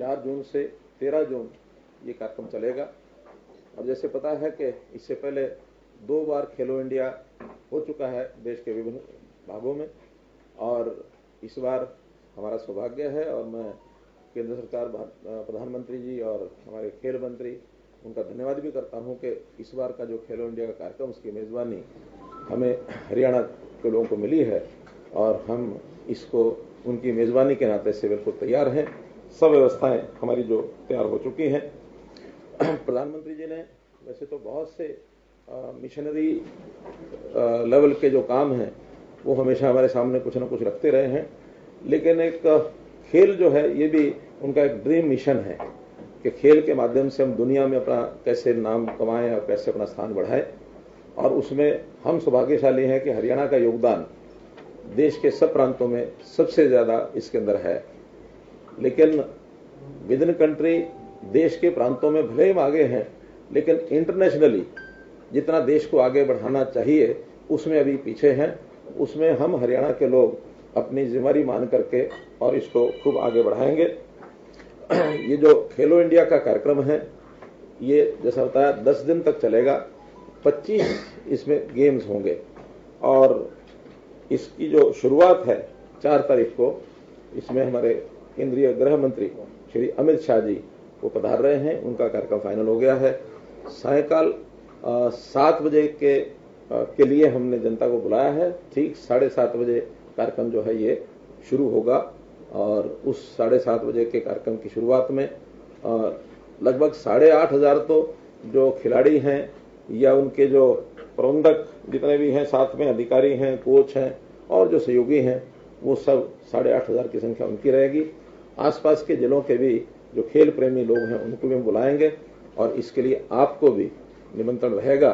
4 जून से 13 जून ये कार्यक्रम चलेगा। और जैसे पता है कि इससे पहले 2 बार खेलो इंडिया हो चुका है देश के विभिन्न भागों में, और इस बार हमारा सौभाग्य है और मैं केंद्र सरकार, प्रधानमंत्री जी और हमारे खेल मंत्री, उनका धन्यवाद भी करता हूं कि इस बार का जो खेलो इंडिया का कार्यक्रम, उसकी मेज़बानी हमें हरियाणा के लोगों को मिली है और हम इसको उनकी मेज़बानी के नाते से बिल्कुल तैयार हैं। सब व्यवस्थाएं हमारी जो तैयार हो चुकी हैं। प्रधानमंत्री जी ने वैसे तो बहुत से मिशनरी लेवल के जो काम हैं वो हमेशा हमारे सामने कुछ न कुछ रखते रहे हैं, लेकिन एक खेल जो है ये भी उनका एक ड्रीम मिशन है कि खेल के माध्यम से हम दुनिया में अपना कैसे नाम कमाएं और कैसे अपना स्थान बढ़ाएं। और उसमें हम सौभाग्यशाली हैं कि हरियाणा का योगदान देश के सब प्रांतों में सबसे ज्यादा इसके अंदर है। लेकिन विद इन कंट्री देश के प्रांतों में भले ही आगे हैं, लेकिन इंटरनेशनली जितना देश को आगे बढ़ाना चाहिए उसमें अभी पीछे हैं। उसमें हम हरियाणा के लोग अपनी जिम्मेदारी मान करके और इसको खूब आगे बढ़ाएंगे। ये जो खेलो इंडिया का कार्यक्रम है ये जैसा बताया 10 दिन तक चलेगा। 25 इसमें गेम्स होंगे और इसकी जो शुरुआत है 4 तारीख को, इसमें हमारे केंद्रीय गृह मंत्री श्री अमित शाह जी वो पधार रहे हैं। उनका कार्यक्रम फाइनल हो गया है। सायकाल 7 बजे के लिए हमने जनता को बुलाया है। ठीक 7:30 बजे कार्यक्रम जो है ये शुरू होगा और उस 7:30 बजे के कार्यक्रम की शुरुआत में लगभग 8,500 तो जो खिलाड़ी हैं या उनके जो प्रबंधक जितने भी हैं, साथ में अधिकारी हैं, कोच हैं और जो सहयोगी हैं, वो सब 8,500 की संख्या उनकी रहेगी। आसपास के जिलों के भी जो खेल प्रेमी लोग हैं उनको भी हम बुलाएंगे और इसके लिए आपको भी निमंत्रण रहेगा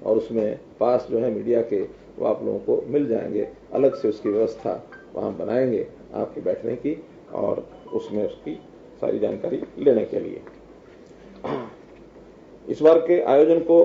और उसमें पास जो है मीडिया के वो आप लोगों को मिल जाएंगे। अलग से उसकी व्यवस्था वहां बनाएंगे आपके बैठने की और उसमें उसकी सारी जानकारी लेने के लिए। इस बार के आयोजन को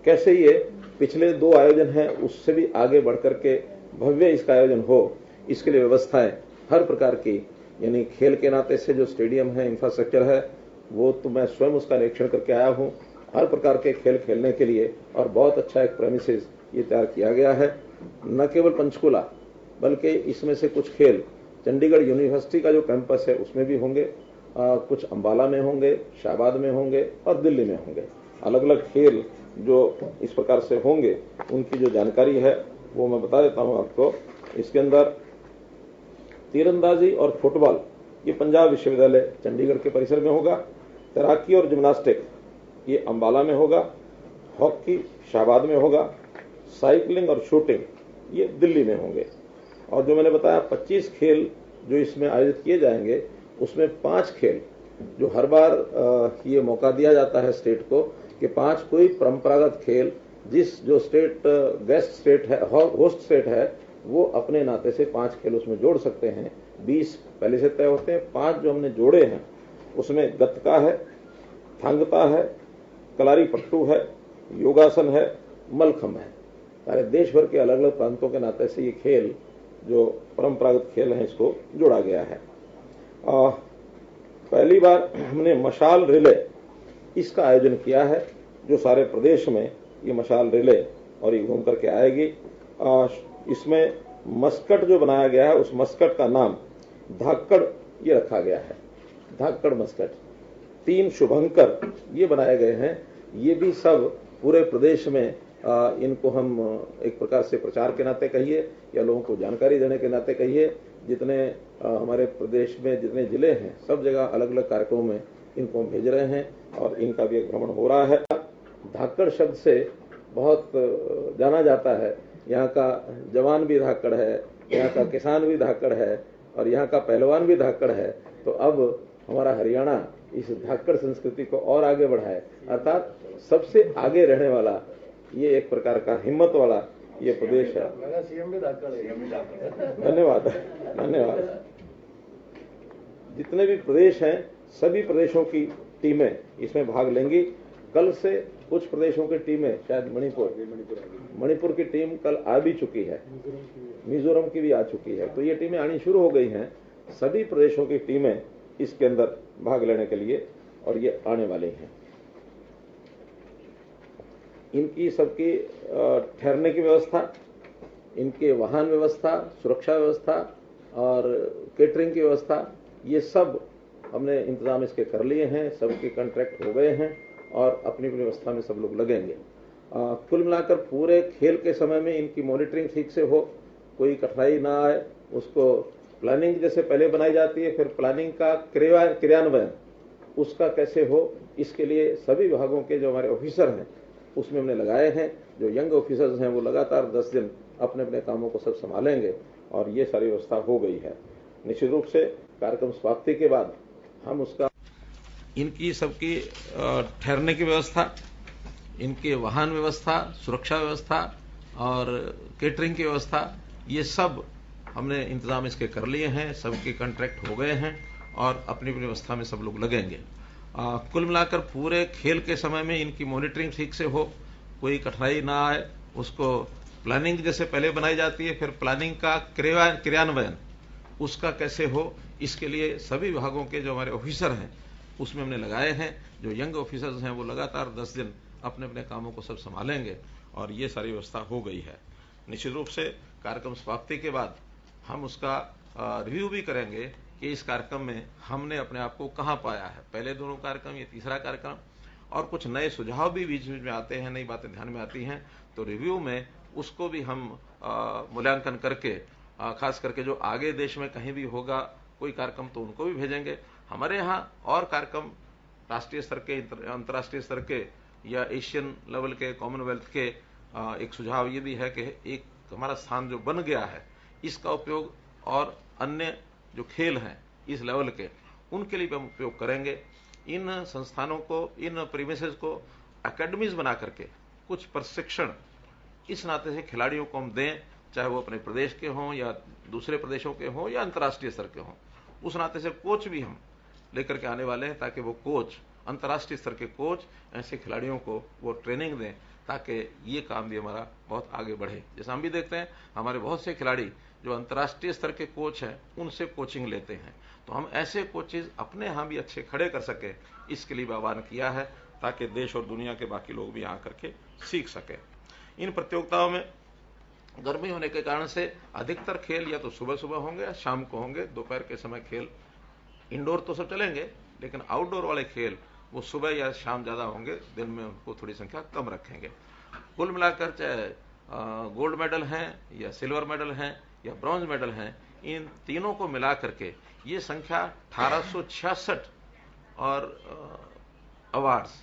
कैसे ये पिछले 2 आयोजन हैं उससे भी आगे बढ़कर के भव्य इसका आयोजन हो, इसके लिए व्यवस्थाएं हर प्रकार की, यानी खेल के नाते से जो स्टेडियम है, इंफ्रास्ट्रक्चर है, वो तो मैं स्वयं उसका निरीक्षण करके आया हूं। हर प्रकार के खेल खेलने के लिए और बहुत अच्छा एक प्रेमिसेस ये तैयार किया गया है। न केवल पंचकुला बल्कि इसमें से कुछ खेल चंडीगढ़ यूनिवर्सिटी का जो कैंपस है उसमें भी होंगे, कुछ अंबाला में होंगे, शाहबाद में होंगे और दिल्ली में होंगे। अलग अलग खेल जो इस प्रकार से होंगे उनकी जो जानकारी है वो मैं बता देता हूं आपको। इसके अंदर तीरंदाजी और फुटबॉल ये पंजाब विश्वविद्यालय चंडीगढ़ के परिसर में होगा। तैराकी और जिम्नास्टिक ये अंबाला में होगा। हॉकी शाहबाद में होगा। साइकिलिंग और शूटिंग ये दिल्ली में होंगे। और जो मैंने बताया 25 खेल जो इसमें आयोजित किए जाएंगे उसमें 5 खेल जो हर बार ये मौका दिया जाता है स्टेट को कि 5 कोई परंपरागत खेल जिस जो स्टेट गेस्ट स्टेट है, होस्ट स्टेट है, वो अपने नाते से 5 खेल उसमें जोड़ सकते हैं। 20 पहले से तय होते हैं। 5 जो हमने जोड़े हैं उसमें गतका है, थांगता है, कलारी पट्टू है, योगासन है, मलखम्ब है। सारे देश भर के अलग अलग प्रांतों के नाते से ये खेल जो परंपरागत खेल हैं इसको जोड़ा गया है। पहली बार हमने मशाल रिले इसका आयोजन किया है, जो सारे प्रदेश में ये मशाल रिले और ये घूम करके आएगी। इसमें मस्कट जो बनाया गया है उस मस्कट का नाम धाकड़ ये रखा गया है, धाकड़ मस्कट। 3 शुभंकर ये बनाए गए हैं। ये भी सब पूरे प्रदेश में इनको हम एक प्रकार से प्रचार के नाते कहिए या लोगों को जानकारी देने के नाते कहिए, जितने हमारे प्रदेश में जितने जिले हैं सब जगह अलग अलग कार्यक्रमों में इनको हम भेज रहे हैं और इनका भी एक भ्रमण हो रहा है। धाकड़ शब्द से बहुत जाना जाता है। यहाँ का जवान भी धाकड़ है, यहाँ का किसान भी धाकड़ है और यहाँ का पहलवान भी धाकड़ है। तो अब हमारा हरियाणा इस धाकड़ संस्कृति को और आगे बढ़ाए, अर्थात सबसे आगे रहने वाला ये एक प्रकार का हिम्मत वाला ये प्रदेश है। धन्यवाद धन्यवाद। जितने भी प्रदेश हैं सभी प्रदेशों की टीमें इसमें भाग लेंगी। कल से कुछ प्रदेशों की टीमें, शायद मणिपुर की टीम कल आ भी चुकी है, मिजोरम की भी आ चुकी है। तो ये टीमें आनी शुरू हो गई हैं। सभी प्रदेशों की टीमें इसके अंदर भाग लेने के लिए, और ये आने वाले हैं। इनकी सबकी ठहरने की व्यवस्था, इनके वाहन व्यवस्था, सुरक्षा व्यवस्था और केटरिंग की व्यवस्था, ये सब हमने इंतजाम इसके कर लिए हैं। सबके कॉन्ट्रैक्ट हो गए हैं और अपनी अपनी व्यवस्था में सब लोग लगेंगे। कुल मिलाकर पूरे खेल के समय में इनकी मॉनिटरिंग ठीक से हो, कोई कठिनाई ना आए, उसको प्लानिंग जैसे पहले बनाई जाती है, फिर प्लानिंग का क्रियान्वयन उसका कैसे हो, इसके लिए सभी विभागों के जो हमारे ऑफिसर हैं उसमें हमने लगाए हैं। जो यंग ऑफिसर्स हैं वो लगातार 10 दिन अपने अपने कामों को सब संभालेंगे और ये सारी व्यवस्था हो गई है। निश्चित रूप से कार्यक्रम समाप्ति के बाद हम उसका इनकी सबकी ठहरने की व्यवस्था, इनके वाहन व्यवस्था, सुरक्षा व्यवस्था और केटरिंग की व्यवस्था, ये सब हमने इंतजाम इसके कर लिए हैं। सबके कॉन्ट्रैक्ट हो गए हैं और अपनी अपनी व्यवस्था में सब लोग लगेंगे। कुल मिलाकर पूरे खेल के समय में इनकी मॉनिटरिंग ठीक से हो, कोई कठिनाई ना आए, उसको प्लानिंग जैसे पहले बनाई जाती है, फिर प्लानिंग का क्रियान्वयन उसका कैसे हो, इसके लिए सभी विभागों के जो हमारे ऑफिसर हैं उसमें हमने लगाए हैं। जो यंग ऑफिसर्स हैं वो लगातार 10 दिन अपने अपने कामों को सब संभालेंगे और ये सारी व्यवस्था हो गई है। निश्चित रूप से कार्यक्रम समाप्ति के बाद हम उसका रिव्यू भी करेंगे कि इस कार्यक्रम में हमने अपने आप को कहां पाया है। पहले दोनों कार्यक्रम, ये तीसरा कार्यक्रम, और कुछ नए सुझाव भी बीच बीच में आते हैं, नई बातें ध्यान में आती हैं, तो रिव्यू में उसको भी हम मूल्यांकन करके खास करके जो आगे देश में कहीं भी होगा कोई कार्यक्रम तो उनको भी भेजेंगे। हमारे यहाँ और कार्यक्रम राष्ट्रीय स्तर के, अंतर्राष्ट्रीय स्तर के या एशियन लेवल के, कॉमनवेल्थ के, एक सुझाव ये भी है कि एक हमारा स्थान जो बन गया है इसका उपयोग और अन्य जो खेल हैं इस लेवल के उनके लिए भी हम उपयोग करेंगे। इन संस्थानों को, इन प्रीमिसेस को एकेडमीज बना करके कुछ प्रशिक्षण इस नाते से खिलाड़ियों को हम दें, चाहे वो अपने प्रदेश के हों या दूसरे प्रदेशों के हों या अंतर्राष्ट्रीय स्तर के हों। उस नाते से कोच भी हम लेकर के आने वाले हैं ताकि वो कोच, अंतर्राष्ट्रीय स्तर के कोच ऐसे खिलाड़ियों को वो ट्रेनिंग दें ताकि ये काम भी हमारा बहुत आगे बढ़े। जैसे हम भी देखते हैं हमारे बहुत से खिलाड़ी जो अंतर्राष्ट्रीय स्तर के कोच हैं उनसे कोचिंग लेते हैं, तो हम ऐसे कोचेज अपने यहाँ भी अच्छे खड़े कर सके, इसके लिए भी आह्वान किया है ताकि देश और दुनिया के बाकी लोग भी यहाँ करके सीख सके। इन प्रतियोगिताओं में गर्मी होने के कारण से अधिकतर खेल या तो सुबह सुबह होंगे या शाम को होंगे। दोपहर के समय खेल इंडोर तो सब चलेंगे, लेकिन आउटडोर वाले खेल वो सुबह या शाम ज्यादा होंगे, दिन में उनको थोड़ी संख्या कम रखेंगे। कुल मिलाकर चाहे गोल्ड मेडल हैं या सिल्वर मेडल हैं या ब्रॉन्ज मेडल हैं, इन तीनों को मिला करके ये संख्या 1866 और अवार्ड्स,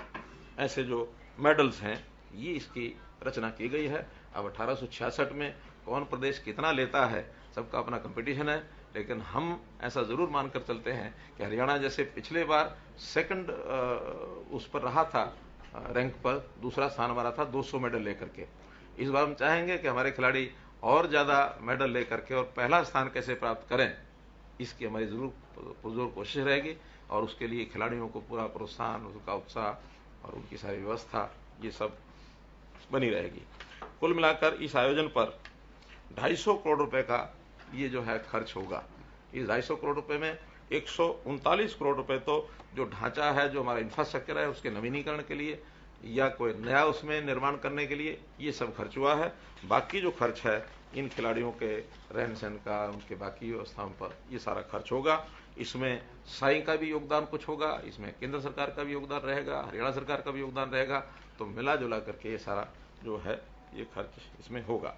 ऐसे जो मेडल्स हैं, ये इसकी रचना की गई है। अब 1866 में कौन प्रदेश कितना लेता है सबका अपना कंपटीशन है, लेकिन हम ऐसा जरूर मानकर चलते हैं कि हरियाणा जैसे पिछले बार सेकंड उस पर रहा था, रैंक पर दूसरा स्थान हमारा था 200 मेडल लेकर के। इस बार हम चाहेंगे कि हमारे खिलाड़ी और ज्यादा मेडल लेकर के और पहला स्थान कैसे प्राप्त करें, इसकी हमारी जरूर पुरजोर कोशिश रहेगी और उसके लिए खिलाड़ियों को पूरा प्रोत्साहन, उनका उत्साह और उनकी सारी व्यवस्था ये सब बनी रहेगी। कुल मिलाकर इस आयोजन पर 250 करोड़ रुपए का ये जो है खर्च होगा। इस 250 करोड़ रुपए में 139 करोड़ रुपए तो जो ढांचा है, जो हमारा इंफ्रास्ट्रक्चर है उसके नवीनीकरण के लिए या कोई नया उसमें निर्माण करने के लिए ये सब खर्च हुआ है। बाकी जो खर्च है इन खिलाड़ियों के रहन सहन का, उनके बाकी व्यवस्थाओं पर ये सारा खर्च होगा। इसमें साई का भी योगदान कुछ होगा, इसमें केंद्र सरकार का भी योगदान रहेगा, हरियाणा सरकार का भी योगदान रहेगा, तो मिला जुला करके ये सारा जो है ये खर्च इसमें होगा।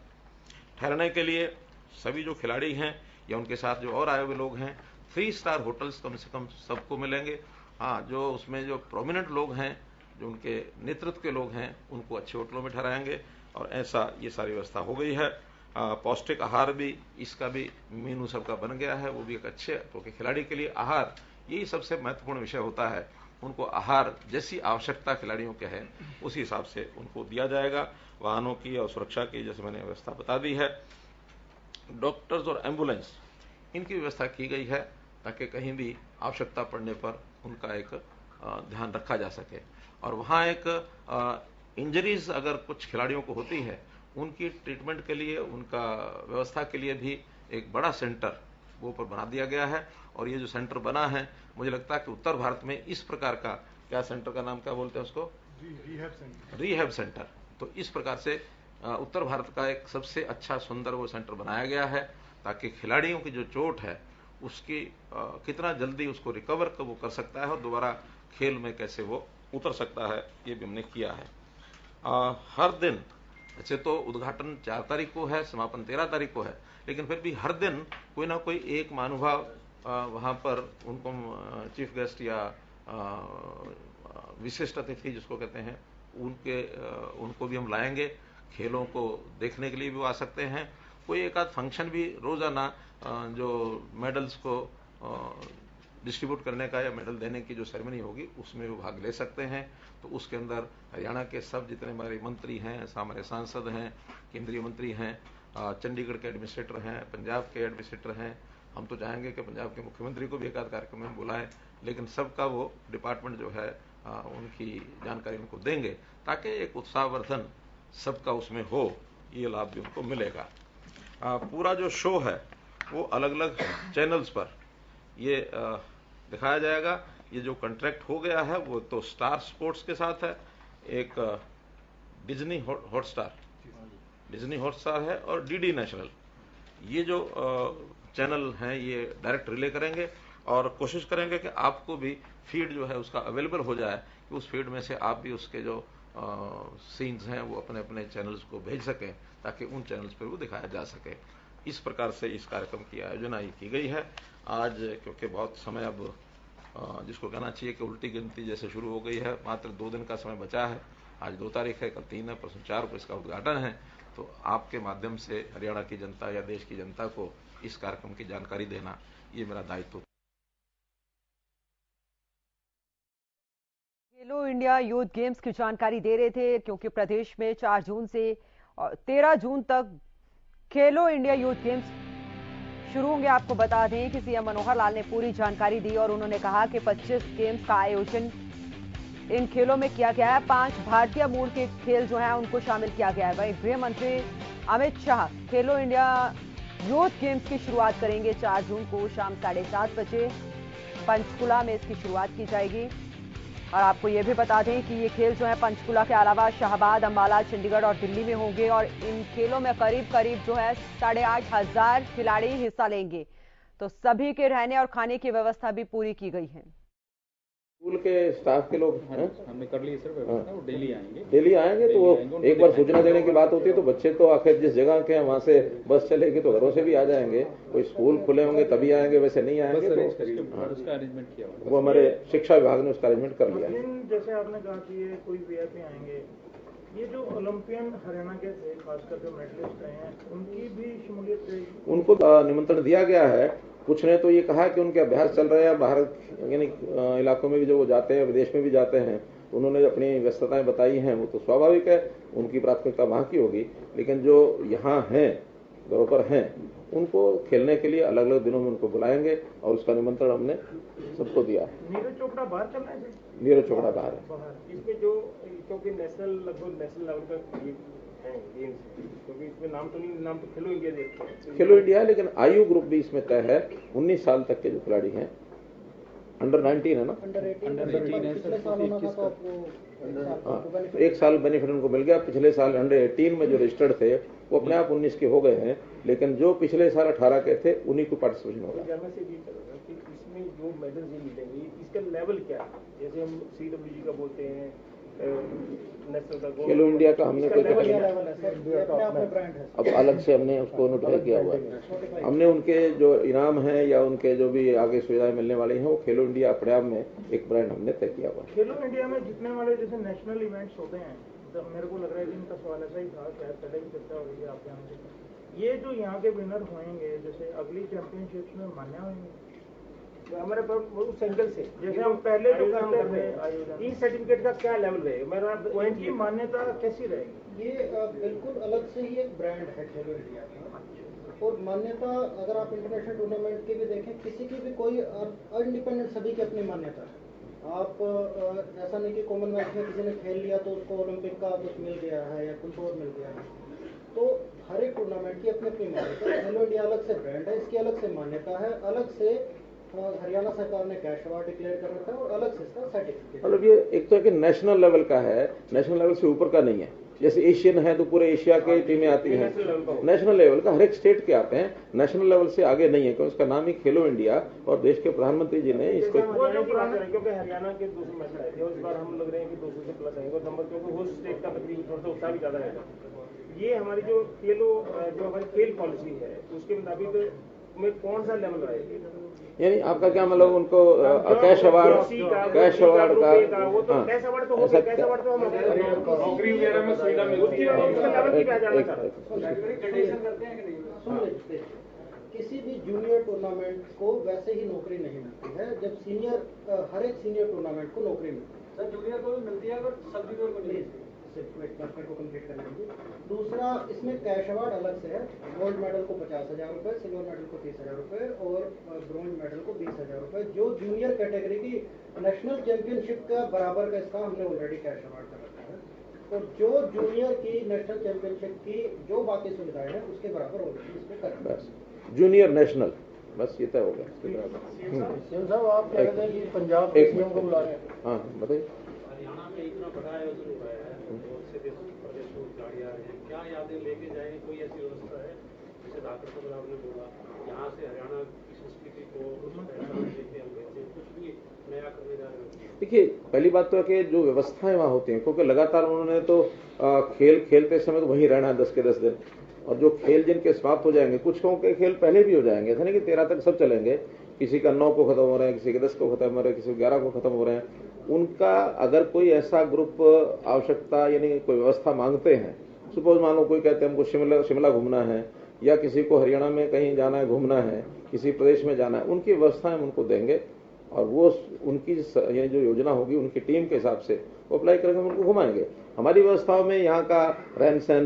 ठहरने के लिए सभी जो खिलाड़ी हैं या उनके साथ जो और आए हुए लोग हैं, 3 स्टार होटल्स कम से कम सबको मिलेंगे। हाँ, जो उसमें जो प्रोमिनेंट लोग हैं, जो उनके नेतृत्व के लोग हैं, उनको अच्छे होटलों में ठहराएंगे और ऐसा ये सारी व्यवस्था हो गई है। पौष्टिक आहार भी, इसका भी मेनू सबका बन गया है, वो भी एक अच्छे, क्योंकि खिलाड़ी के लिए आहार यही सबसे महत्वपूर्ण विषय होता है। उनको आहार जैसी आवश्यकता खिलाड़ियों के है उसी हिसाब से उनको दिया जाएगा। वाहनों की और सुरक्षा की जैसे मैंने व्यवस्था बता दी है। डॉक्टर्स और एम्बुलेंस इनकी व्यवस्था की गई है ताकि कहीं भी आवश्यकता पड़ने पर उनका एक ध्यान रखा जा सके। और वहाँ एक इंजरीज अगर कुछ खिलाड़ियों को होती है, उनकी ट्रीटमेंट के लिए, उनका व्यवस्था के लिए भी एक बड़ा सेंटर वो पर बना दिया गया है। और ये जो सेंटर बना है, मुझे लगता है कि उत्तर भारत में इस प्रकार का, क्या सेंटर का नाम क्या बोलते हैं उसको, रिहैब सेंटर। तो इस प्रकार से उत्तर भारत का एक सबसे अच्छा सुंदर वो सेंटर बनाया गया है, ताकि खिलाड़ियों की जो चोट है उसकी कितना जल्दी उसको रिकवर वो कर सकता है और दोबारा खेल में कैसे वो उतर सकता है, ये भी हमने किया है। हर दिन, वैसे तो उद्घाटन 4 तारीख को है, समापन 13 तारीख को है, लेकिन फिर भी हर दिन कोई ना कोई एक महानुभाव वहां पर उनको चीफ गेस्ट या विशिष्ट अतिथि जिसको कहते हैं, उनको भी हम लाएंगे। खेलों को देखने के लिए भी वो आ सकते हैं। कोई एक आध फंक्शन भी रोजाना जो मेडल्स को डिस्ट्रीब्यूट करने का या मेडल देने की जो सेरेमनी होगी उसमें वो भाग ले सकते हैं। तो उसके अंदर हरियाणा के सब जितने हमारे मंत्री हैं, हमारे सांसद हैं, केंद्रीय मंत्री हैं, चंडीगढ़ के एडमिनिस्ट्रेटर हैं, पंजाब के एडमिनिस्ट्रेटर हैं, हम तो चाहेंगे कि पंजाब के मुख्यमंत्री को भी एक आध कार्यक्रम में बुलाएं, लेकिन सबका वो डिपार्टमेंट जो है उनकी जानकारी उनको देंगे, ताकि एक उत्साहवर्धन सबका उसमें हो, ये लाभ भी उनको मिलेगा। पूरा जो शो है वो अलग अलग चैनल्स पर ये दिखाया जाएगा। ये जो कॉन्ट्रैक्ट हो गया है वो तो स्टार स्पोर्ट्स के साथ है, एक डिज्नी हॉटस्टार है और डीडी नेशनल, ये जो चैनल हैं ये डायरेक्ट रिले करेंगे और कोशिश करेंगे कि आपको भी फीड जो है उसका अवेलेबल हो जाए, कि उस फीड में से आप भी उसके जो सीन्स हैं वो अपने अपने चैनल्स को भेज सकें, ताकि उन चैनल्स पर वो दिखाया जा सके। इस प्रकार से इस कार्यक्रम की आयोजना की गई है आज, क्योंकि बहुत समय अब जिसको कहना चाहिए कि उल्टी गिनती जैसे शुरू हो गई है, मात्र 2 दिन का समय बचा है। आज 2 तारीख है, कल 3 है, परसों 4 को इसका उद्घाटन है। तो आपके माध्यम से हरियाणा की जनता या देश की जनता को इस कार्यक्रम की जानकारी देना, ये मेरा दायित्व। खेलो इंडिया यूथ गेम्स की जानकारी दे रहे थे, क्योंकि प्रदेश में 4 जून से 13 जून तक खेलो इंडिया यूथ गेम्स शुरू होंगे। आपको बता दें कि सीएम मनोहर लाल ने पूरी जानकारी दी और उन्होंने कहा कि 25 गेम्स का आयोजन इन खेलों में किया गया है। 5 भारतीय मूल के खेल जो हैं उनको शामिल किया गया है। वहीं गृह मंत्री अमित शाह खेलो इंडिया यूथ गेम्स की शुरुआत करेंगे। 4 जून को शाम 7:30 बजे पंचकुला में इसकी शुरुआत की जाएगी। और आपको ये भी बता दें कि ये खेल जो है पंचकुला के अलावा शाहबाद, अंबाला, चंडीगढ़ और दिल्ली में होंगे और इन खेलों में करीब जो है 8,500 खिलाड़ी हिस्सा लेंगे। तो सभी के रहने और खाने की व्यवस्था भी पूरी की गई है। स्कूल के स्टाफ के लोग हमने कर ली सर व्यवस्था, वो डेली आएंगे। तो वो एक बार सूचना देने की बात होती है, तो बच्चे तो आखिर जिस जगह के हैं वहां से बस चलेगी तो घरों से भी आ जाएंगे। कोई स्कूल खुले होंगे तभी आएंगे, वैसे नहीं आएंगे। तो उसका अरेंजमेंट किया वो हमारे शिक्षा विभाग ने उसका अरेंजमेंट कर लिया। जैसे आपने कहा कि ये कोई वीआईपी आएंगे, ये जो ओलंपियन हरियाणा के थे, खासकर जो मेडलिस्ट रहे हैं, उनकी भी शमूलियत रहेगी? उनको निमंत्रण दिया गया है। कुछ ने तो ये कहा कि उनके अभ्यास चल रहे हैं बाहर, यानी इलाकों में भी जो वो जाते हैं, विदेश में भी जाते हैं, तो उन्होंने अपनी व्यस्तताएं बताई हैं। वो तो स्वाभाविक है, उनकी प्राथमिकता वहां की होगी। लेकिन जो यहाँ हैं, घरों पर हैं, उनको खेलने के लिए अलग अलग दिनों में उनको बुलाएंगे और उसका निमंत्रण हमने सबको दिया है। नीरज चोपड़ा बाहर चल रहे हैं? नीरज चोपड़ा बाहर है। इसमें जो क्योंकि लगभग नेशनल लेवल का गेम्स, क्योंकि इसमें नाम तो खेलो इंडिया देखते हैं। खेलो इंडिया है, लेकिन आयु ग्रुप भी इसमें तय है। 19 साल तक के जो खिलाड़ी हैं, अंडर 19 है ना, अंडर 18 है सर, तो 1 साल बेनिफिट उनको मिल गया। पिछले साल अंडर 18 में जो रजिस्टर्ड थे वो अपने आप 19 के हो गए हैं, लेकिन जो पिछले साल 18 के थे उन्हीं को पार्टिसिपेशन होगा। इसमें जो मेडल मिलेंगे इसका लेवल क्या है? जैसे हम CWG का बोलते हैं, नेशनल का, खेलो इंडिया का हमने कोई अब अलग से हमने उसको नोटिफाई किया हुआ है। हमने उनके जो इनाम हैं या उनके जो भी आगे सुविधाएं मिलने वाली हैं, वो खेलो इंडिया अपने आप में एक ब्रांड हमने तय किया हुआ है। खेलो इंडिया में जितने वाले जैसे नेशनल इवेंट्स होते हैं, तो मेरे को लग रहा है कि इनका सवाल ऐसा ही था, शायद पहले भी चर्चा हो रही है आपके यहाँ से। ये जो यहाँ के विनर होंगे, जैसे अगली चैंपियनशिप्स में मान्य होंगे हमारे उस एंगल से, जैसे हम पहले जो करते थे, ई सर्टिफिकेट का क्या लेवल रहेगा, मेरा पॉइंट की मान्यता कैसी रहेगी? ये बिल्कुल अलग से ही एक ब्रांड है खेलो इंडिया का। और मान्यता अगर आप इंटरनेशनल टूर्नामेंट की भी देखें, किसी की भी कोई इंडिपेंडेंट, सभी की अपनी मान्यता है। आप ऐसा नहीं कि कॉमनवेल्थ में किसी ने खेल लिया तो उसको ओलंपिक का कुछ मिल गया है या कुछ और मिल गया है। तो हर एक टूर्नामेंट की अपनी अपनी मान्यता है। खेलो इंडिया अलग से ब्रांड है, इसकी अलग से मान्यता है, अलग से हरियाणा सरकार ने कैश अवार्ड डिक्लेयर कर रखा है और अलग से इसका सर्टिफिकेट। मतलब ये एक तो कि नेशनल लेवल का है, नेशनल लेवल से ऊपर का नहीं है। जैसे एशियन है तो पूरे एशिया के टीमें आती हैं, नेशनल लेवल का हर एक स्टेट के आते हैं, नेशनल लेवल से आगे नहीं है, क्योंकि उसका नाम ही खेलो इंडिया और देश के प्रधानमंत्री जी ने इसको क्योंकि हरियाणा के 200 मैच आए थे और इस बार हम लग रहे हैं कि 200 से प्लस आएंगे नंबर, क्योंकि होस्ट स्टेट का तकरीबन थोड़ा सा उत्साह भी ज्यादा रहेगा। ये हमारी जो हमारी खेल पॉलिसी है उसके मुताबिक में कौन सा लेवल रहेगा, यानी आपका क्या मतलब उनको कैश अवार्ड का वो तो कैश अवार्ड तो हो गया, कैश अवार्ड तो हम नौकरी वगैरह में सुविधा मिलती है, उसका लेवल की क्या जाना चाहते हैं। किसी भी जूनियर टूर्नामेंट को वैसे ही नौकरी नहीं मिलती है जब सीनियर, हर एक सीनियर टूर्नामेंट को नौकरी मिलती है। सर जूनियर को भी मिलती है पर सब जूनियर को नहीं। को कंप्लीट करना चाहिए। दूसरा, इसमें कैश अवार्ड अलग से है। गोल्ड मेडल को 50,000 रुपए, सिल्वर मेडल को 30,000 रुपए और ब्रॉन्ज मेडल को 20,000 रुपए। जो जूनियर कैटेगरी की नेशनल चैंपियनशिप का बराबर का इसका हमने ऑलरेडी कैश अवार्ड कर रखा है। और जो जूनियर की नेशनल चैंपियनशिप की जो बाकी सुविधाएं हैं उसके बराबर ऑलरेडी इसमें कर रखा है। जूनियर नेशनल बस ये तय हो गया। साहब आप कह रहे हैं कि पंजाब के सीएम को बुला रहे हैं। हाँ बताइए। हरियाणा में इतना बड़ा आयोजन हुआ है, बहुत से प्रदेशों की गाड़ियाँ हैं, क्या यादें लेके जाएंगे? कोई ऐसी व्यवस्था है जैसे डॉक्टर साहब ने बोला यहाँ से हरियाणा की संस्कृति को लेके हम कुछ भी नया करने जा रहे हैं? देखिए, पहली बात तो है कि जो व्यवस्थाएं वहाँ होती हैं, क्योंकि लगातार उन्होंने तो खेल खेलते समय तो वहीं रहना है 10 के 10 दिन, और जो खेल जिनके समाप्त हो जाएंगे, कुछ के खेल पहले भी हो जाएंगे, ऐसा नहीं कि 13 तक सब चलेंगे, किसी का 9 को खत्म हो रहा है, किसी के 10 को खत्म हो रहा है, किसी को 11 को खत्म हो रहे हैं। उनका अगर कोई ऐसा ग्रुप आवश्यकता यानी कोई व्यवस्था मांगते हैं, सपोज मान लो कोई कहते हैं हमको शिमला घूमना है, या किसी को हरियाणा में कहीं जाना है घूमना है, किसी प्रदेश में जाना है, उनकी व्यवस्थाएं हम उनको देंगे और वो उनकी यानी जो योजना होगी उनकी टीम के हिसाब से वो अप्लाई करके हम उनको घुमाएंगे। हमारी व्यवस्थाओं में यहाँ का रहन सहन